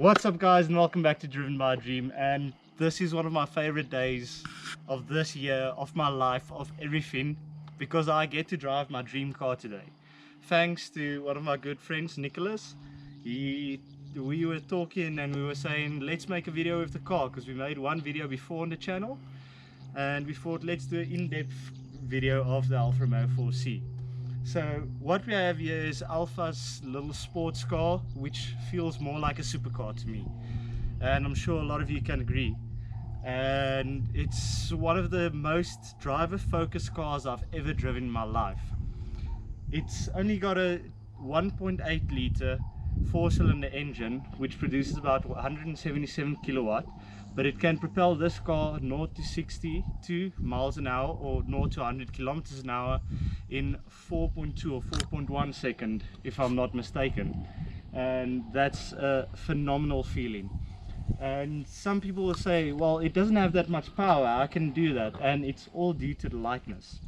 What's up guys, and welcome back to Driven by a Dream. And this is one of my favorite days of this year, of my life, of everything, because I get to drive my dream car today. Thanks to one of my good friends, Nicholas. We were talking and we were saying let's make a video with the car, because we made one video before on the channel and we thought let's do an in-depth video of the Alfa Romeo 4C. So what we have here is Alfa's little sports car, which feels more like a supercar to me, and I'm sure a lot of you can agree. And it's one of the most driver-focused cars I've ever driven in my life. It's only got a 1.8 litre 4-cylinder engine, which produces about 177 kilowatt, but it can propel this car 0 to 62 miles an hour or 0 to 100 kilometers an hour in 4.2 or 4.1 second, if I'm not mistaken. And that's a phenomenal feeling. And some people will say, well, it doesn't have that much power, I can do that, and it's all due to the lightness.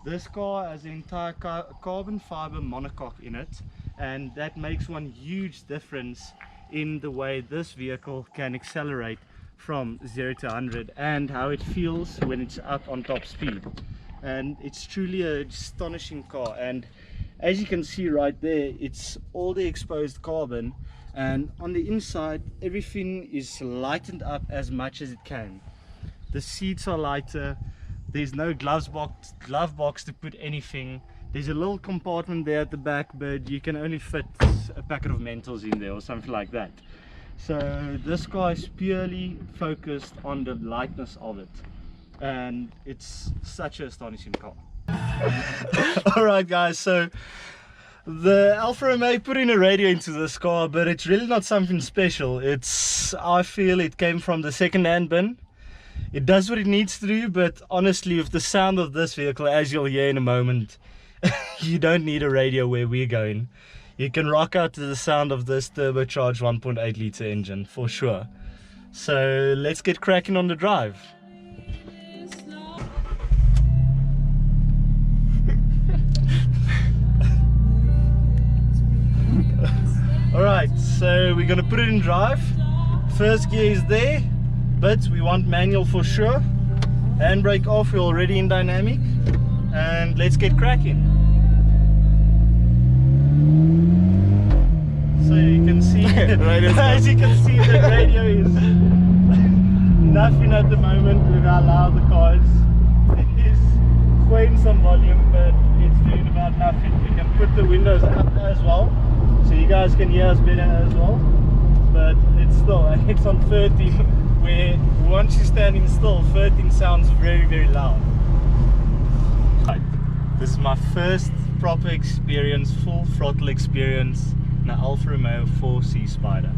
This car has an entire carbon fiber monocoque in it, and that makes one huge difference in the way this vehicle can accelerate from 0 to 100 and how it feels when it's up on top speed. And it's truly an astonishing car. And as you can see right there, it's all the exposed carbon, and on the inside everything is lightened up as much as it can. The seats are lighter, there's no glove box to put anything. There's a little compartment there at the back, but you can only fit a packet of Mentos in there or something like that. So this car is purely focused on the lightness of it, and it's such an astonishing car. Alright guys, so the Alfa Romeo put in a radio into this car, but it's really not something special. I feel it came from the second-hand bin. It does what it needs to do, but honestly, with the sound of this vehicle, as you'll hear in a moment, you don't need a radio where we're going. You can rock out to the sound of this turbocharged 1.8 litre engine for sure. So let's get cracking on the drive. Alright, so we're gonna put it in drive. First gear is there, but we want manual for sure. Handbrake off, we're already in dynamic, and let's get cracking. So you can see, as you can see, the radio is nothing at the moment with how loud the car is. It is swaying some volume, but it's doing about nothing. We can put the windows up as well, so you guys can hear us better as well. But it's still, it's on 13, where once you're standing still, 13 sounds very, very loud. Right. This is my first proper experience, full throttle experience, in the Alfa Romeo 4C Spider.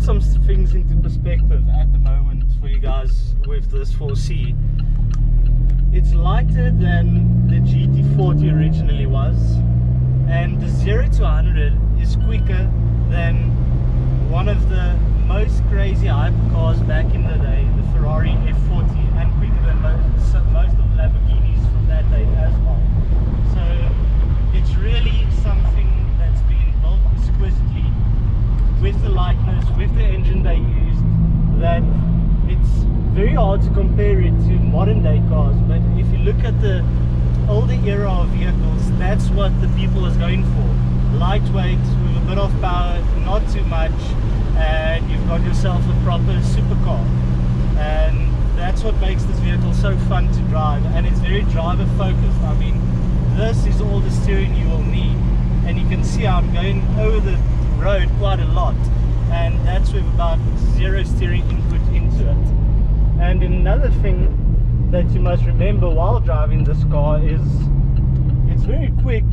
Some things into perspective at the moment for you guys with this 4C. It's lighter than the GT40 originally was, and the 0 to 100 is quicker than one of the most crazy hypercars back in the day, the Ferrari F40, and quicker than most of the Lamborghinis from that day as well. So it's really something that's been built exquisitely with the lightness, with the engine they used, that it's very hard to compare it to modern day cars. But if you look at the older era of vehicles, that's what the people is going for. Lightweight, with a bit of power, not too much, and you've got yourself a proper supercar. And that's what makes this vehicle so fun to drive, and it's very driver focused. I mean, this is all the steering you will need, and you can see I'm going over the road quite a lot, and that's with about zero steering input into it. And another thing that you must remember while driving this car is it's very quick,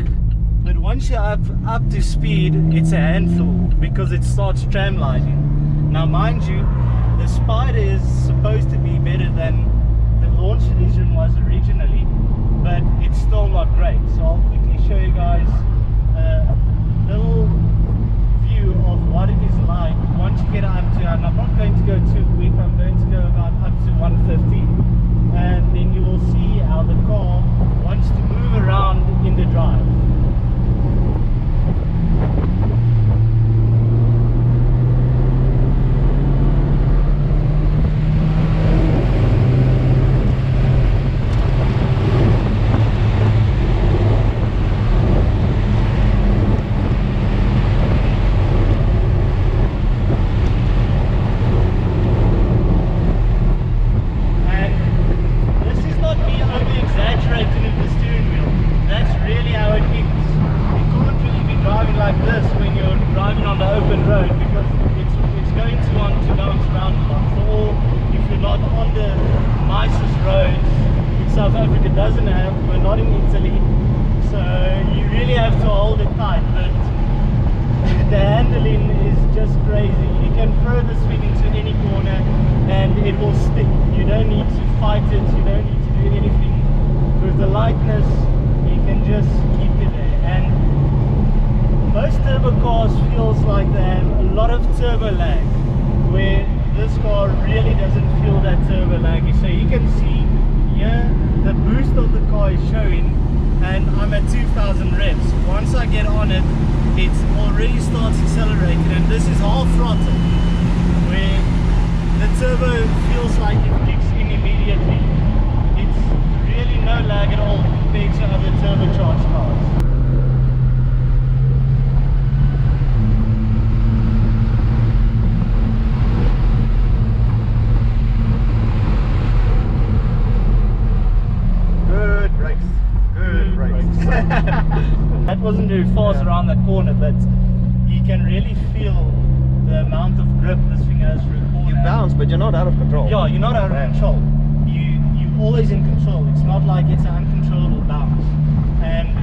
but once once you're up to speed, it's a handful because it starts tramlining. Now mind you, the Spider is supposed to be better than the launch edition was originally, but it's still not great. So I'll quickly show you guys a little view of what it is like once you get up to, and I'm not going to go too quick, I'm going to go about up to 150, and then you will see how the car wants to move around in the drive. Doesn't have, we're not in Italy, so you really have to hold it tight, but the handling is just crazy. You can throw this thing into any corner and it will stick. You don't need to fight it, you don't need to do anything. With the lightness, you can just keep it there. And most turbo cars feels like they have a lot of turbo lag, where this car really doesn't feel that turbo laggy. So you can see here the boost of the car is showing, and I'm at 2000 revs. Once I get on it, it already starts accelerating, and this is half throttle, where the turbo feels like it kicks in immediately. It's really no lag at all compared to other turbocharged cars. That wasn't very fast around that corner, but you can really feel the amount of grip this thing has for a corner. You bounce, but you're not out of control. Yeah, you're not out of control. You're always in control. It's not like it's an uncontrollable bounce. And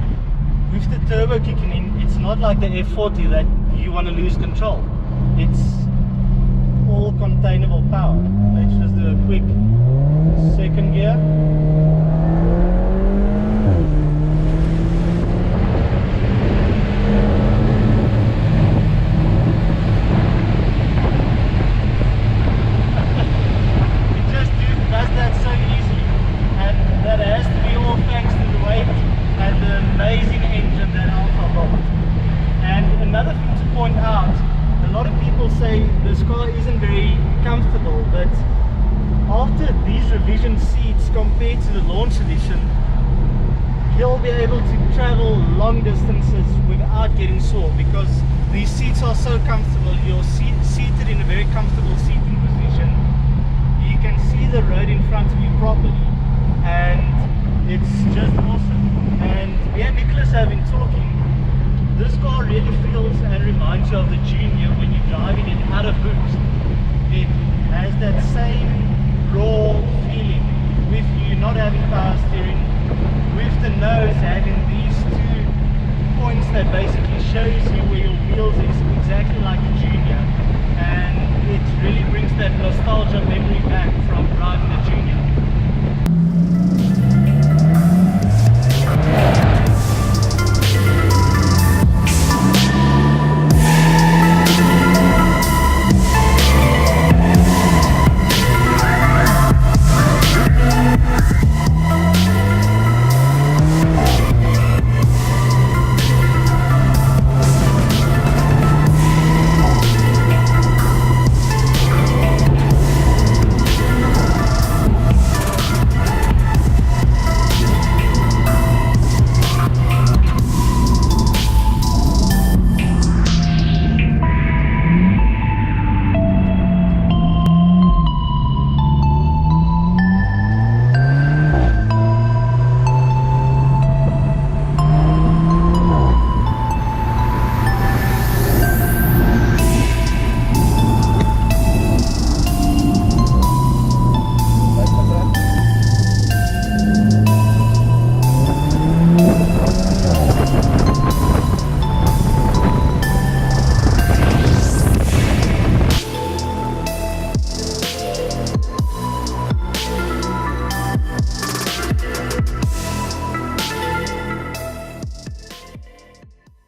with the turbo kicking in, it's not like the F40 that you want to lose control. It's all containable power. Let's just do a quick second gear. Amazing engine that Alfa built. And another thing to point out, a lot of people say this car isn't very comfortable, but after these revision seats compared to the launch edition, you'll be able to travel long distances without getting sore, because these seats are so comfortable. You're seated in a very comfortable seating position. You can see the road in front of you properly, and it's just awesome. And me and Nicholas have been talking, this car really feels and reminds you of the Junior when you're driving it out of boost. It has that same raw feeling, with you not having power steering, with the nose having these two points that basically shows you where your wheels is, exactly like the Junior. And it really brings that nostalgia memory back from driving the Junior.